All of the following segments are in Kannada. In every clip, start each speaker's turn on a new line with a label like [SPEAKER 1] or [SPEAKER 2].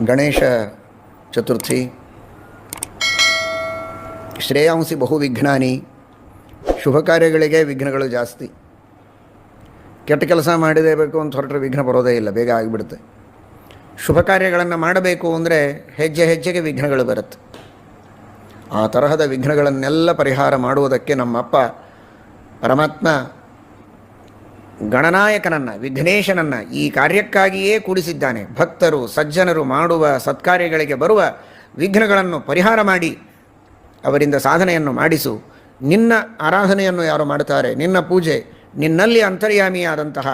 [SPEAKER 1] ಗಣೇಶ ಚತುರ್ಥಿ ಶ್ರೇಯಾಂಸಿ ಬಹು ವಿಘ್ನಾನಿ. ಶುಭ ಕಾರ್ಯಗಳಿಗೆ ವಿಘ್ನಗಳು ಜಾಸ್ತಿ. ಕೆಟ್ಟ ಕೆಲಸ ಮಾಡಿದೇಬೇಕು ಅಂತ ಹೊರಟ್ರೆ ವಿಘ್ನ ಬರೋದೇ ಇಲ್ಲ, ಬೇಗ ಆಗಿಬಿಡುತ್ತೆ. ಶುಭ ಕಾರ್ಯಗಳನ್ನು ಮಾಡಬೇಕು ಅಂದರೆ ಹೆಜ್ಜೆ ಹೆಜ್ಜೆಗೆ ವಿಘ್ನಗಳು ಬರುತ್ತೆ. ಆ ತರಹದ ವಿಘ್ನಗಳನ್ನೆಲ್ಲ ಪರಿಹಾರ ಮಾಡುವುದಕ್ಕೆ ನಮ್ಮಪ್ಪ ಪರಮಾತ್ಮ ಗಣನಾಯಕನನ್ನು, ವಿಘ್ನೇಶನನ್ನು ಈ ಕಾರ್ಯಕ್ಕಾಗಿಯೇ ಕೂಡಿಸಿದ್ದಾನೆ. ಭಕ್ತರು ಸಜ್ಜನರು ಮಾಡುವ ಸತ್ಕಾರ್ಯಗಳಿಗೆ ಬರುವ ವಿಘ್ನಗಳನ್ನು ಪರಿಹಾರ ಮಾಡಿ ಅವರಿಂದ ಸಾಧನೆಯನ್ನು ಮಾಡಿಸು. ನಿನ್ನ ಆರಾಧನೆಯನ್ನು ಯಾರು ಮಾಡುತ್ತಾರೆ, ನಿನ್ನ ಪೂಜೆ, ನಿನ್ನಲ್ಲಿ ಅಂತರ್ಯಾಮಿಯಾದಂತಹ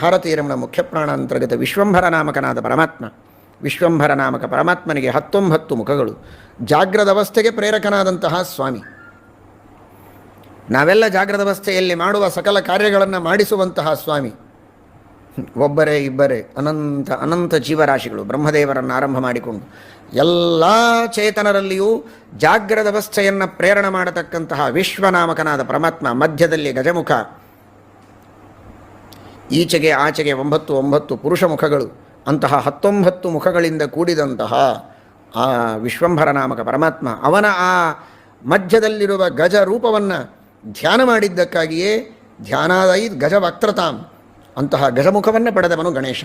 [SPEAKER 1] ಭಾರತೀಯರಮಣ ಮುಖ್ಯ ಪ್ರಾಣ ಅಂತರ್ಗತ ವಿಶ್ವಂಭರ ನಾಮಕನಾದ ಪರಮಾತ್ಮ, ವಿಶ್ವಂಭರ ನಾಮಕ ಪರಮಾತ್ಮನಿಗೆ 19 ಮುಖಗಳು, ಜಾಗ್ರದ ಅವಸ್ಥೆಗೆ ಪ್ರೇರಕನಾದಂತಹ ಸ್ವಾಮಿ. ನಾವೆಲ್ಲ ಜಾಗ್ರದ ಅವಸ್ಥೆಯಲ್ಲಿ ಮಾಡುವ ಸಕಲ ಕಾರ್ಯಗಳನ್ನು ಮಾಡಿಸುವಂತಹ ಸ್ವಾಮಿ. ಒಬ್ಬರೇ ಇಬ್ಬರೇ ಅನಂತ ಅನಂತ ಜೀವರಾಶಿಗಳು, ಬ್ರಹ್ಮದೇವರನ್ನು ಆರಂಭ ಮಾಡಿಕೊಂಡು ಎಲ್ಲ ಚೇತನರಲ್ಲಿಯೂ ಜಾಗ್ರದ ಅವಸ್ಥೆಯನ್ನು ಪ್ರೇರಣೆ ಮಾಡತಕ್ಕಂತಹ ವಿಶ್ವನಾಮಕನಾದ ಪರಮಾತ್ಮ, ಮಧ್ಯದಲ್ಲಿ ಗಜಮುಖ, ಈಚೆಗೆ ಆಚೆಗೆ 9 ಪುರುಷ ಮುಖಗಳು, ಅಂತಹ 19 ಮುಖಗಳಿಂದ ಕೂಡಿದಂತಹ ಆ ವಿಶ್ವಂಭರ ನಾಮಕ ಪರಮಾತ್ಮ, ಅವನ ಆ ಮಧ್ಯದಲ್ಲಿರುವ ಗಜ ರೂಪವನ್ನು ಧ್ಯಾನ ಮಾಡಿದ್ದಕ್ಕಾಗಿಯೇ ಧ್ಯಾನಾದೈ ಗಜವಕ್ತ್ರತಾಂ, ಅಂತಹ ಗಜಮುಖವನ್ನು ಪಡೆದವನು ಗಣೇಶ.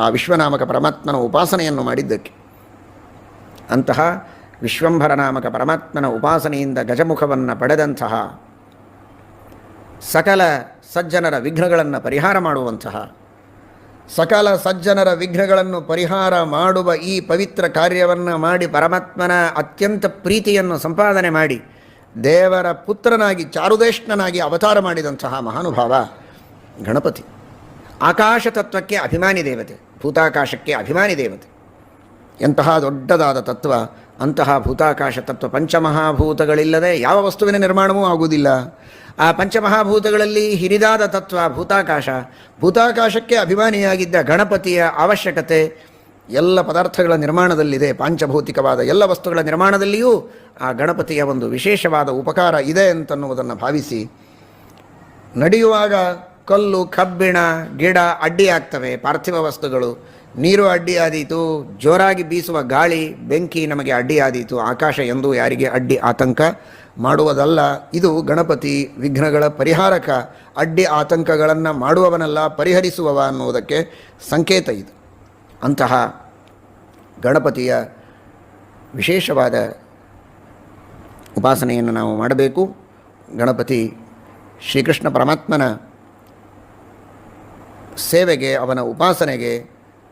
[SPEAKER 1] ಆ ವಿಶ್ವನಾಮಕ ಪರಮಾತ್ಮನ ಉಪಾಸನೆಯನ್ನು ಮಾಡಿದ್ದಕ್ಕೆ, ಅಂತಹ ವಿಶ್ವಂಭರ ನಾಮಕ ಪರಮಾತ್ಮನ ಉಪಾಸನೆಯಿಂದ ಗಜಮುಖವನ್ನು ಪಡೆದಂತಹ ಸಕಲ ಸಜ್ಜನರ ವಿಘ್ನಗಳನ್ನು ಪರಿಹಾರ ಮಾಡುವಂತಹ, ಸಕಲ ಸಜ್ಜನರ ವಿಘ್ನಗಳನ್ನು ಪರಿಹಾರ ಮಾಡುವ ಈ ಪವಿತ್ರ ಕಾರ್ಯವನ್ನು ಮಾಡಿ ಪರಮಾತ್ಮನ ಅತ್ಯಂತ ಪ್ರೀತಿಯನ್ನು ಸಂಪಾದನೆ ಮಾಡಿ ದೇವರ ಪುತ್ರನಾಗಿ ಚಾರುದೇಷ್ಣನಾಗಿ ಅವತಾರ ಮಾಡಿದಂತಹ ಮಹಾನುಭಾವ ಗಣಪತಿ. ಆಕಾಶ ತತ್ವಕ್ಕೆ ಅಭಿಮಾನಿ ದೇವತೆ, ಭೂತಾಕಾಶಕ್ಕೆ ಅಭಿಮಾನಿ ದೇವತೆ. ಎಂತಹ ದೊಡ್ಡದಾದ ತತ್ವ. ಅಂತಹ ಭೂತಾಕಾಶ ತತ್ವ, ಪಂಚಮಹಾಭೂತಗಳಿಲ್ಲದೆ ಯಾವ ವಸ್ತುವಿನ ನಿರ್ಮಾಣವೂ ಆಗುವುದಿಲ್ಲ. ಆ ಪಂಚಮಹಾಭೂತಗಳಲ್ಲಿ ಹಿರಿದಾದ ತತ್ವ ಭೂತಾಕಾಶ. ಭೂತಾಕಾಶಕ್ಕೆ ಅಭಿಮಾನಿಯಾಗಿದ್ದ ಗಣಪತಿಯ ಅವಶ್ಯಕತೆ ಎಲ್ಲ ಪದಾರ್ಥಗಳ ನಿರ್ಮಾಣದಲ್ಲಿದೆ. ಪಾಂಚಭೌತಿಕವಾದ ಎಲ್ಲ ವಸ್ತುಗಳ ನಿರ್ಮಾಣದಲ್ಲಿಯೂ ಆ ಗಣಪತಿಯ ಒಂದು ವಿಶೇಷವಾದ ಉಪಕಾರ ಇದೆ ಅಂತನ್ನುವುದನ್ನು ಭಾವಿಸಿ, ನಡೆಯುವಾಗ ಕಲ್ಲು, ಕಬ್ಬಿಣ, ಗಿಡ ಅಡ್ಡಿಯಾಗ್ತವೆ, ಪಾರ್ಥಿವ ವಸ್ತುಗಳು. ನೀರು ಅಡ್ಡಿಯಾದೀತು, ಜೋರಾಗಿ ಬೀಸುವ ಗಾಳಿ, ಬೆಂಕಿ ನಮಗೆ ಅಡ್ಡಿಯಾದೀತು. ಆಕಾಶ ಎಂದೂ ಯಾರಿಗೆ ಅಡ್ಡಿ ಆತಂಕ ಮಾಡುವುದಲ್ಲ. ಇದು ಗಣಪತಿ ವಿಘ್ನಗಳ ಪರಿಹಾರಕ, ಅಡ್ಡಿ ಆತಂಕಗಳನ್ನು ಮಾಡುವವನಲ್ಲ, ಪರಿಹರಿಸುವವ ಅನ್ನುವುದಕ್ಕೆ ಸಂಕೇತ ಇದು. ಅಂತಹ ಗಣಪತಿಯ ವಿಶೇಷವಾದ ಉಪಾಸನೆಯನ್ನು ನಾವು ಮಾಡಬೇಕು. ಗಣಪತಿ ಶ್ರೀಕೃಷ್ಣ ಪರಮಾತ್ಮನ ಸೇವೆಗೆ, ಅವನ ಉಪಾಸನೆಗೆ,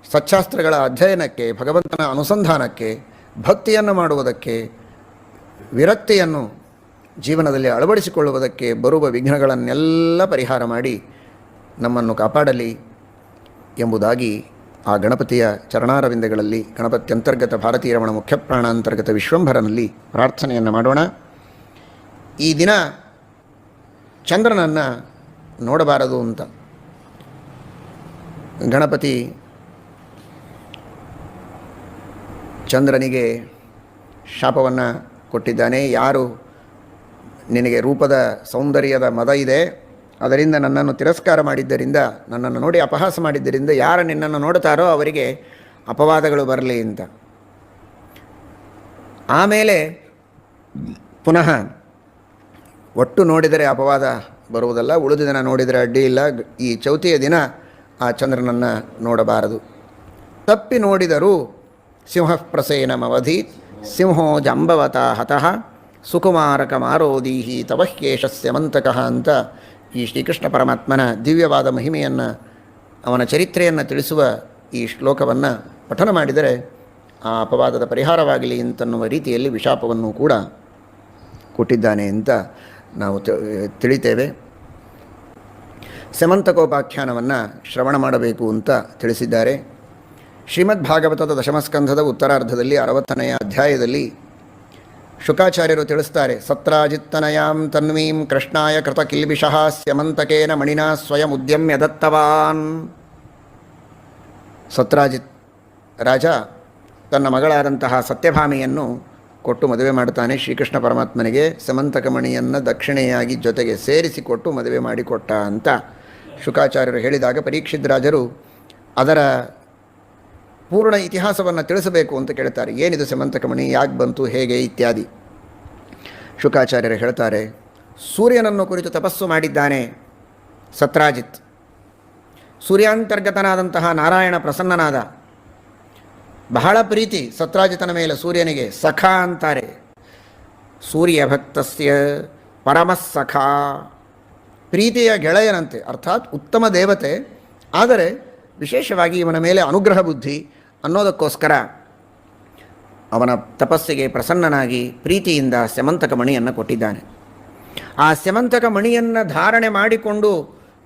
[SPEAKER 1] ಸಚ್ಚಾಸ್ತ್ರಗಳ ಅಧ್ಯಯನಕ್ಕೆ, ಭಗವಂತನ ಅನುಸಂಧಾನಕ್ಕೆ, ಭಕ್ತಿಯನ್ನು ಮಾಡುವುದಕ್ಕೆ, ವಿರಕ್ತಿಯನ್ನು ಜೀವನದಲ್ಲಿ ಅಳವಡಿಸಿಕೊಳ್ಳುವುದಕ್ಕೆ ಬರುವ ವಿಘ್ನಗಳನ್ನೆಲ್ಲ ಪರಿಹಾರ ಮಾಡಿ ನಮ್ಮನ್ನು ಕಾಪಾಡಲಿ ಎಂಬುದಾಗಿ ಆ ಗಣಪತಿಯ ಚರಣಾರವಿಂದಗಳಲ್ಲಿ, ಗಣಪತಿ ಅಂತರ್ಗತ ಭಾರತೀಯ ರಮಣ ಮುಖ್ಯ ಪ್ರಾಣ ಅಂತರ್ಗತ ವಿಶ್ವಂಭರನಲ್ಲಿ ಪ್ರಾರ್ಥನೆಯನ್ನು ಮಾಡೋಣ. ಈ ದಿನ ಚಂದ್ರನನ್ನು ನೋಡಬಾರದು ಅಂತ ಗಣಪತಿ ಚಂದ್ರನಿಗೆ ಶಾಪವನ್ನು ಕೊಟ್ಟಿದ್ದಾನೆ. ಯಾರು ನಿನಗೆ ರೂಪದ ಸೌಂದರ್ಯದ ಮದ ಇದೆ, ಅದರಿಂದ ನನ್ನನ್ನು ತಿರಸ್ಕಾರ ಮಾಡಿದ್ದರಿಂದ, ನನ್ನನ್ನು ನೋಡಿ ಅಪಹಾಸ ಮಾಡಿದ್ದರಿಂದ ಯಾರು ನಿನ್ನನ್ನು ನೋಡುತ್ತಾರೋ ಅವರಿಗೆ ಅಪವಾದಗಳು ಬರಲಿ ಅಂತ. ಆಮೇಲೆ ಪುನಃ ಒಟ್ಟು ನೋಡಿದರೆ ಅಪವಾದ ಬರುವುದಲ್ಲ, ಉಳಿದ ದಿನ ನೋಡಿದರೆ ಅಡ್ಡಿ ಇಲ್ಲ. ಈ ಚೌತಿಯ ದಿನ ಆ ಚಂದ್ರನನ್ನು ನೋಡಬಾರದು. ತಪ್ಪಿ ನೋಡಿದರೂ ಸಿಂಹಪ್ರಸೇನಮವಧೀತ್ ಸಿಂಹೋ ಜಂಬವತ ಹತಃ ಸುಕುಮಾರಕ ಮಾರೋದೀಹಿ ತವಹ್ಯೇಷಸ್ಯ ಮಂತಕಃ ಅಂತ ಈ ಶ್ರೀಕೃಷ್ಣ ಪರಮಾತ್ಮನ ದಿವ್ಯವಾದ ಮಹಿಮೆಯನ್ನು, ಅವನ ಚರಿತ್ರೆಯನ್ನು ತಿಳಿಸುವ ಈ ಶ್ಲೋಕವನ್ನು ಪಠನ ಮಾಡಿದರೆ ಆ ಅಪವಾದದ ಪರಿಹಾರವಾಗಲಿ ಅಂತನ್ನುವ ರೀತಿಯಲ್ಲಿ ವಿಶಾಪವನ್ನು ಕೂಡ ಕೊಟ್ಟಿದ್ದಾನೆ ಅಂತ ನಾವು ತಿಳಿತೇವೆ. ಸಮಂತಕೋಪಾಖ್ಯಾನವನ್ನು ಶ್ರವಣ ಮಾಡಬೇಕು ಅಂತ ತಿಳಿಸಿದ್ದಾರೆ. ಶ್ರೀಮದ್ ಭಾಗವತದ ದಶಮಸ್ಕಂಧದ ಉತ್ತರಾರ್ಧದಲ್ಲಿ 60ನೆಯ ಅಧ್ಯಾಯದಲ್ಲಿ ಶುಕಾಚಾರ್ಯರು ತಿಳಿಸ್ತಾರೆ. ಸತ್ರಾಜಿತ್ತನಯಾಂ ತನ್ವೀಂ ಕೃಷ್ಣಾಯ ಕೃತ ಕಿಲ್ಬಿಷಃ ಸ್ಯಮಂತಕೇನ ಮಣಿನಾ ಸ್ವಯಂ ಉದ್ಯಮ್ಯ ದತ್ತವಾನ್. ಸತ್ರಾಜಿತ್ ರಾಜ ತನ್ನ ಮಗಳಾದಂತಹ ಸತ್ಯಭಾಮೆಯನ್ನು ಕೊಟ್ಟು ಮದುವೆ ಮಾಡುತ್ತಾನೆ. ಶ್ರೀಕೃಷ್ಣ ಪರಮಾತ್ಮನಿಗೆ ಸಮಂತಕ ಮಣಿಯನ್ನು ದಕ್ಷಿಣೆಯಾಗಿ ಜೊತೆಗೆ ಸೇರಿಸಿಕೊಟ್ಟು ಮದುವೆ ಮಾಡಿಕೊಟ್ಟ ಅಂತ ಶುಕಾಚಾರ್ಯರು ಹೇಳಿದಾಗ, ಪರೀಕ್ಷಿತ್ ರಾಜರು ಅದರ ಪೂರ್ಣ ಇತಿಹಾಸವನ್ನು ತಿಳಿಸಬೇಕು ಅಂತ ಕೇಳ್ತಾರೆ. ಏನಿದು ಸ್ಯಮಂತಕಮಣಿ, ಯಾಕೆ ಬಂತು, ಹೇಗೆ ಇತ್ಯಾದಿ. ಶುಕಾಚಾರ್ಯರು ಹೇಳ್ತಾರೆ, ಸೂರ್ಯನನ್ನು ಕುರಿತು ತಪಸ್ಸು ಮಾಡಿದ್ದಾನೆ ಸತ್ರಾಜಿತ್. ಸೂರ್ಯಾಂತರ್ಗತನಾದಂತಹ ನಾರಾಯಣ ಪ್ರಸನ್ನನಾದ. ಬಹಳ ಪ್ರೀತಿ ಸತ್ರಾಜಿತನ ಮೇಲೆ ಸೂರ್ಯನಿಗೆ. ಸಖ ಅಂತಾರೆ. ಸೂರ್ಯ ಭಕ್ತಸ್ಯ ಪರಮಸ್ಸಖ, ಪ್ರೀತಿಯ ಗೆಳೆಯನಂತೆ, ಅರ್ಥಾತ್ ಉತ್ತಮ ದೇವತೆ. ಆದರೆ ವಿಶೇಷವಾಗಿ ಇವನ ಮೇಲೆ ಅನುಗ್ರಹ ಬುದ್ಧಿ ಅನ್ನೋದಕ್ಕೋಸ್ಕರ ಅವನ ತಪಸ್ಸಿಗೆ ಪ್ರಸನ್ನನಾಗಿ ಪ್ರೀತಿಯಿಂದ ಸ್ಯಮಂತಕ ಮಣಿಯನ್ನು ಕೊಟ್ಟಿದ್ದಾನೆ. ಆ ಸ್ಯಮಂತಕ ಮಣಿಯನ್ನು ಧಾರಣೆ ಮಾಡಿಕೊಂಡು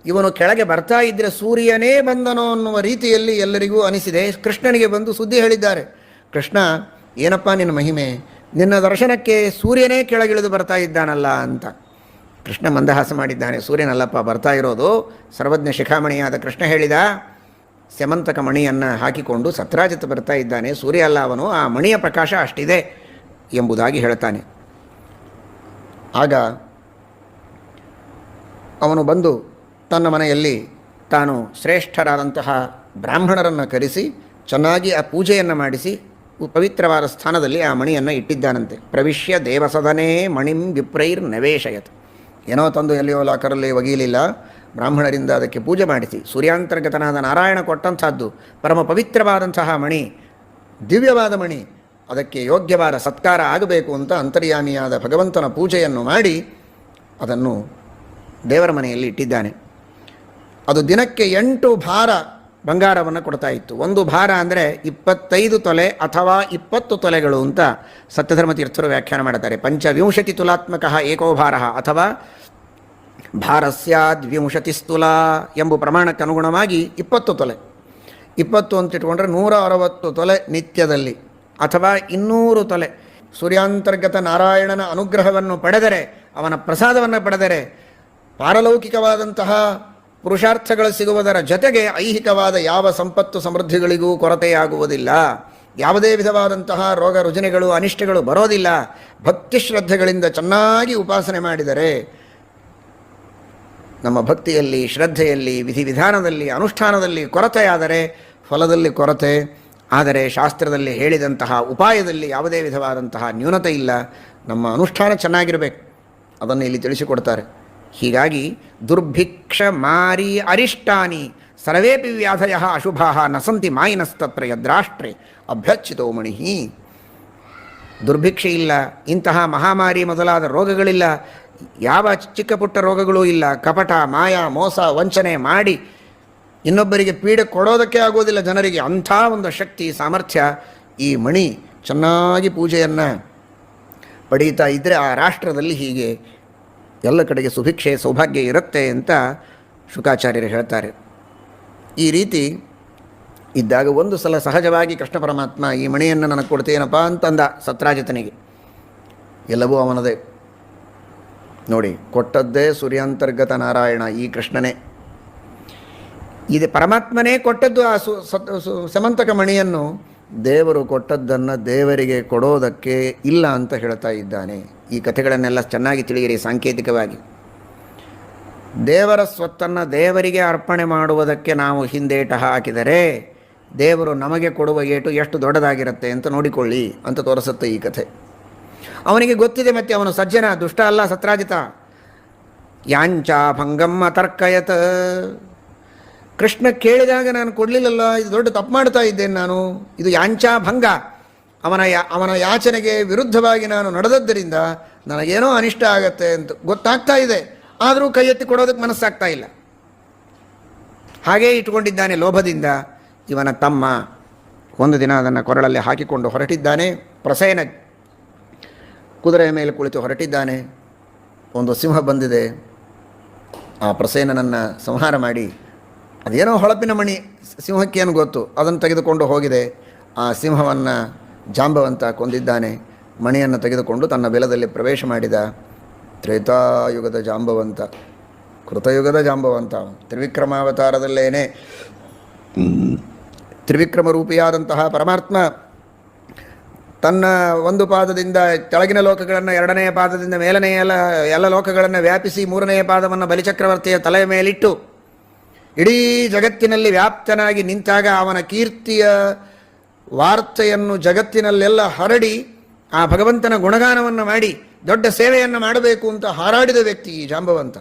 [SPEAKER 1] ಇವನು ಕೆಳಗೆ ಬರ್ತಾ ಇದ್ದರೆ ಸೂರ್ಯನೇ ಬಂದನೋ ಅನ್ನುವ ರೀತಿಯಲ್ಲಿ ಎಲ್ಲರಿಗೂ ಅನಿಸಿದೆ. ಕೃಷ್ಣನಿಗೆ ಬಂದು ಸುದ್ದಿ ಹೇಳಿದ್ದಾರೆ. ಕೃಷ್ಣ, ಏನಪ್ಪ ನಿನ್ನ ಮಹಿಮೆ, ನಿನ್ನ ದರ್ಶನಕ್ಕೆ ಸೂರ್ಯನೇ ಕೆಳಗಿಳಿದು ಬರ್ತಾ ಇದ್ದಾನಲ್ಲ ಅಂತ. ಕೃಷ್ಣ ಮಂದಹಾಸ ಮಾಡಿದ್ದಾನೆ. ಸೂರ್ಯನಲ್ಲಪ್ಪ ಬರ್ತಾ ಇರೋದು, ಸರ್ವಜ್ಞ ಶಿಖಾಮಣಿಯಾದ ಕೃಷ್ಣ ಹೇಳಿದ, ಸ್ಯಮಂತಕ ಮಣಿಯನ್ನು ಹಾಕಿಕೊಂಡು ಸತ್ರಾಜಿತ್ ಬರ್ತಾ ಇದ್ದಾನೆ, ಸೂರ್ಯ ಅಲ್ಲ ಅವನು, ಆ ಮಣಿಯ ಪ್ರಕಾಶ ಅಷ್ಟಿದೆ ಎಂಬುದಾಗಿ ಹೇಳ್ತಾನೆ. ಆಗ ಅವನು ಬಂದು ತನ್ನ ಮನೆಯಲ್ಲಿ ತಾನು ಶ್ರೇಷ್ಠರಾದಂತಹ ಬ್ರಾಹ್ಮಣರನ್ನು ಕರೆಸಿ ಚೆನ್ನಾಗಿ ಆ ಪೂಜೆಯನ್ನು ಮಾಡಿಸಿ ಪವಿತ್ರವಾದ ಸ್ಥಾನದಲ್ಲಿ ಆ ಮಣಿಯನ್ನು ಇಟ್ಟಿದ್ದಾನಂತೆ. ಪ್ರವಿಶ್ಯ ದೇವಸದನೇ ಮಣಿಂ ವಿಪ್ರೈರ್ ನವೇಶಯತ್. ಏನೋ ತಂದು ಎಲ್ಲಿಯೋ ಲಾಕರಲ್ಲಿ ಒಗೀಲಿಲ್ಲ, ಬ್ರಾಹ್ಮಣರಿಂದ ಅದಕ್ಕೆ ಪೂಜೆ ಮಾಡಿಸಿ ಸೂರ್ಯಾಂತರ್ಗತನಾದ ನಾರಾಯಣ ಕೊಟ್ಟಂಥದ್ದು ಪರಮ ಪವಿತ್ರವಾದಂತಹ ಮಣಿ, ದಿವ್ಯವಾದ ಮಣಿ, ಅದಕ್ಕೆ ಯೋಗ್ಯವಾದ ಸತ್ಕಾರ ಆಗಬೇಕು ಅಂತ ಅಂತರ್ಯಾಮಿಯಾದ ಭಗವಂತನ ಪೂಜೆಯನ್ನು ಮಾಡಿ ಅದನ್ನು ದೇವರ ಮನೆಯಲ್ಲಿ ಇಟ್ಟಿದ್ದಾನೆ. ಅದು ದಿನಕ್ಕೆ 8 ಭಾರ ಬಂಗಾರವನ್ನು ಕೊಡ್ತಾ ಇತ್ತು. ಒಂದು ಭಾರ ಅಂದರೆ 25 ತೊಲೆ ಅಥವಾ 20 ತೊಲೆಗಳು ಅಂತ ಸತ್ಯಧರ್ಮತೀರ್ಥರು ವ್ಯಾಖ್ಯಾನ ಮಾಡ್ತಾರೆ. 25 ತುಲಾತ್ಮಕ ಏಕೋ ಭಾರ ಅಥವಾ ಭಾರಸ್ಯಾದ್ 20 ತುಲಾ ಎಂಬ ಪ್ರಮಾಣಕ್ಕೆ ಅನುಗುಣವಾಗಿ 20 ತೊಲೆ. 20 ಅಂತ ಇಟ್ಕೊಂಡ್ರೆ 160 ತೊಲೆ ನಿತ್ಯದಲ್ಲಿ, ಅಥವಾ 200 ತೊಲೆ ಸೂರ್ಯಾಂತರ್ಗತ ನಾರಾಯಣನ ಅನುಗ್ರಹವನ್ನು ಪಡೆದರೆ, ಅವನ ಪ್ರಸಾದವನ್ನು ಪಡೆದರೆ ಪಾರಲೌಕಿಕವಾದಂತಹ ಪುರುಷಾರ್ಥಗಳು ಸಿಗುವುದರ ಜೊತೆಗೆ ಐಹಿಕವಾದ ಯಾವ ಸಂಪತ್ತು ಸಮೃದ್ಧಿಗಳಿಗೂ ಕೊರತೆಯಾಗುವುದಿಲ್ಲ. ಯಾವುದೇ ವಿಧವಾದಂತಹ ರೋಗ ರುಜಿನಗಳು ಅನಿಷ್ಟಗಳು ಬರೋದಿಲ್ಲ. ಭಕ್ತಿ ಶ್ರದ್ಧೆಗಳಿಂದ ಚೆನ್ನಾಗಿ ಉಪಾಸನೆ ಮಾಡಿದರೆ, ನಮ್ಮ ಭಕ್ತಿಯಲ್ಲಿ, ಶ್ರದ್ಧೆಯಲ್ಲಿ, ವಿಧಿವಿಧಾನದಲ್ಲಿ, ಅನುಷ್ಠಾನದಲ್ಲಿ ಕೊರತೆಯಾದರೆ ಫಲದಲ್ಲಿ ಕೊರತೆ, ಆದರೆ ಶಾಸ್ತ್ರದಲ್ಲಿ ಹೇಳಿದಂತಹ ಉಪಾಯದಲ್ಲಿ ಯಾವುದೇ ವಿಧವಾದಂತಹ ನ್ಯೂನತೆ ಇಲ್ಲ. ನಮ್ಮ ಅನುಷ್ಠಾನ ಚೆನ್ನಾಗಿರಬೇಕು, ಅದನ್ನು ಇಲ್ಲಿ ತಿಳಿಸಿಕೊಡ್ತಾರೆ. ಹೀಗಾಗಿ ದುರ್ಭಿಕ್ಷ ಮಾರಿ ಅರಿಷ್ಟಾನಿ ಸರ್ವೇಪಿ ವ್ಯಾಧಯ ಅಶುಭಾ ನ ಸಂತಿ ಮಾಯಿನಸ್ತತ್ರ ಯದ್ರಾಷ್ಟ್ರೆ ಅಭ್ಯಚ್ಯುತೋ ಮಣಿ. ದುರ್ಭಿಕ್ಷೆ ಇಲ್ಲ, ಇಂತಹ ಮಹಾಮಾರಿ ಮೊದಲಾದ ರೋಗಗಳಿಲ್ಲ, ಯಾವ ಚಿಕ್ಕ ಪುಟ್ಟ ರೋಗಗಳೂ ಇಲ್ಲ. ಕಪಟ, ಮಾಯ, ಮೋಸ, ವಂಚನೆ ಮಾಡಿ ಇನ್ನೊಬ್ಬರಿಗೆ ಪೀಡೆ ಕೊಡೋದಕ್ಕೆ ಆಗೋದಿಲ್ಲ ಜನರಿಗೆ. ಅಂಥ ಒಂದು ಶಕ್ತಿ, ಸಾಮರ್ಥ್ಯ ಈ ಮಣಿ ಚೆನ್ನಾಗಿ ಪೂಜೆಯನ್ನು ಪಡೀತಾ ಇದ್ದರೆ ಆ ರಾಷ್ಟ್ರದಲ್ಲಿ ಹೀಗೆ ಎಲ್ಲ ಕಡೆಗೆ ಸುಭಿಕ್ಷೆ, ಸೌಭಾಗ್ಯ ಇರುತ್ತೆ ಅಂತ ಶುಕಾಚಾರ್ಯರು ಹೇಳ್ತಾರೆ. ಈ ರೀತಿ ಇದ್ದಾಗ ಒಂದು ಸಲ ಸಹಜವಾಗಿ ಕೃಷ್ಣ ಪರಮಾತ್ಮ ಈ ಮಣಿಯನ್ನು ನನಗೆ ಕೊಡ್ತೇನಪ್ಪ ಅಂತಂದ ಸತ್ರಾಜಿತನಿಗೆ. ಎಲ್ಲವೂ ಅವನದೇ. ನೋಡಿ, ಕೊಟ್ಟದ್ದೇ ಸೂರ್ಯಾಂತರ್ಗತ ನಾರಾಯಣ, ಈ ಕೃಷ್ಣನೇ. ಇದು ಪರಮಾತ್ಮನೇ ಕೊಟ್ಟದ್ದು ಆ ಸಮಂತಕ ಮಣಿಯನ್ನು. ದೇವರು ಕೊಟ್ಟದ್ದನ್ನು ದೇವರಿಗೆ ಕೊಡೋದಕ್ಕೆ ಇಲ್ಲ ಅಂತ ಹೇಳ್ತಾ ಇದ್ದಾನೆ. ಈ ಕಥೆಗಳನ್ನೆಲ್ಲ ಚೆನ್ನಾಗಿ ತಿಳಿಯಿರಿ ಸಾಂಕೇತಿಕವಾಗಿ. ದೇವರ ಸ್ವತ್ತನ್ನು ದೇವರಿಗೆ ಅರ್ಪಣೆ ಮಾಡುವುದಕ್ಕೆ ನಾವು ಹಿಂದೇಟ ಹಾಕಿದರೆ ದೇವರು ನಮಗೆ ಕೊಡುವ ಏಟು ಎಷ್ಟು ದೊಡ್ಡದಾಗಿರುತ್ತೆ ಅಂತ ನೋಡಿಕೊಳ್ಳಿ ಅಂತ ತೋರಿಸುತ್ತೆ ಈ ಕಥೆ. ಅವನಿಗೆ ಗೊತ್ತಿದೆ, ಮತ್ತು ಅವನು ಸಜ್ಜನ, ದುಷ್ಟ ಅಲ್ಲ ಸತ್ರಾಜಿತ. ಯಾಂಚ ಭಂಗಮ್ಮ ತರ್ಕಯತ್. ಕೃಷ್ಣ ಕೇಳಿದಾಗ ನಾನು ಕೊಡಲಿಲ್ಲಲ್ಲ, ಇದು ದೊಡ್ಡ ತಪ್ಪು ಮಾಡ್ತಾ ಇದ್ದೇನೆ ನಾನು, ಇದು ಯಾಂಚಾ ಭಂಗ, ಅವನ ಯಾಚನೆಗೆ ವಿರುದ್ಧವಾಗಿ ನಾನು ನಡೆದದ್ದರಿಂದ ನನಗೇನೋ ಅನಿಷ್ಟ ಆಗತ್ತೆ ಅಂತ ಗೊತ್ತಾಗ್ತಾ ಇದೆ. ಆದರೂ ಕೈ ಎತ್ತಿ ಕೊಡೋದಕ್ಕೆ ಮನಸ್ಸಾಗ್ತಾ ಇಲ್ಲ. ಹಾಗೇ ಇಟ್ಕೊಂಡಿದ್ದಾನೆ ಲೋಭದಿಂದ. ಇವನ ತಮ್ಮ ಒಂದು ದಿನ ಅದನ್ನು ಕೊರಳಲ್ಲಿ ಹಾಕಿಕೊಂಡು ಹೊರಟಿದ್ದಾನೆ. ಪ್ರಸೇನ ಕುದುರೆಯ ಮೇಲೆ ಕುಳಿತು ಹೊರಟಿದ್ದಾನೆ. ಒಂದು ಸಿಂಹ ಬಂದಿದೆ. ಆ ಪ್ರಸೇನನನ್ನು ಸಂಹಾರ ಮಾಡಿ, ಅದೇನೋ ಹೊಳಪಿನ ಮಣಿ, ಸಿಂಹಕ್ಕೇನು ಗೊತ್ತು, ಅದನ್ನು ತೆಗೆದುಕೊಂಡು ಹೋಗಿದೆ. ಆ ಸಿಂಹವನ್ನು ಜಾಂಬವಂತ ಕೊಂದಿದ್ದಾನೆ. ಮಣಿಯನ್ನು ತೆಗೆದುಕೊಂಡು ತನ್ನ ಬೆಲದಲ್ಲಿ ಪ್ರವೇಶ ಮಾಡಿದ. ತ್ರೇತಾಯುಗದ ಜಾಂಬವಂತ, ಕೃತಯುಗದ ಜಾಂಬವಂತ, ತ್ರಿವಿಕ್ರಮಾವತಾರದಲ್ಲೇನೆ ತ್ರಿವಿಕ್ರಮ ರೂಪಿಯಾದಂತಹ ಪರಮಾತ್ಮ ತನ್ನ ಒಂದು ಪಾದದಿಂದ ಕೆಳಗಿನ ಲೋಕಗಳನ್ನು, ಎರಡನೆಯ ಪಾದದಿಂದ ಮೇಲನೆಯ ಎಲ್ಲ ಲೋಕಗಳನ್ನು ವ್ಯಾಪಿಸಿ, ಮೂರನೆಯ ಪಾದವನ್ನು ಬಲಿಚಕ್ರವರ್ತಿಯ ತಲೆಯ ಮೇಲಿಟ್ಟು ಇಡೀ ಜಗತ್ತಿನಲ್ಲಿ ವ್ಯಾಪ್ತನಾಗಿ ನಿಂತಾಗ ಅವನ ಕೀರ್ತಿಯ ವಾರ್ತೆಯನ್ನು ಜಗತ್ತಿನಲ್ಲೆಲ್ಲ ಹರಡಿ ಆ ಭಗವಂತನ ಗುಣಗಾನವನ್ನು ಮಾಡಿ ದೊಡ್ಡ ಸೇವೆಯನ್ನು ಮಾಡಬೇಕು ಅಂತ ಹಾರಾಡಿದ ವ್ಯಕ್ತಿ ಈ ಜಾಂಬವಂತ.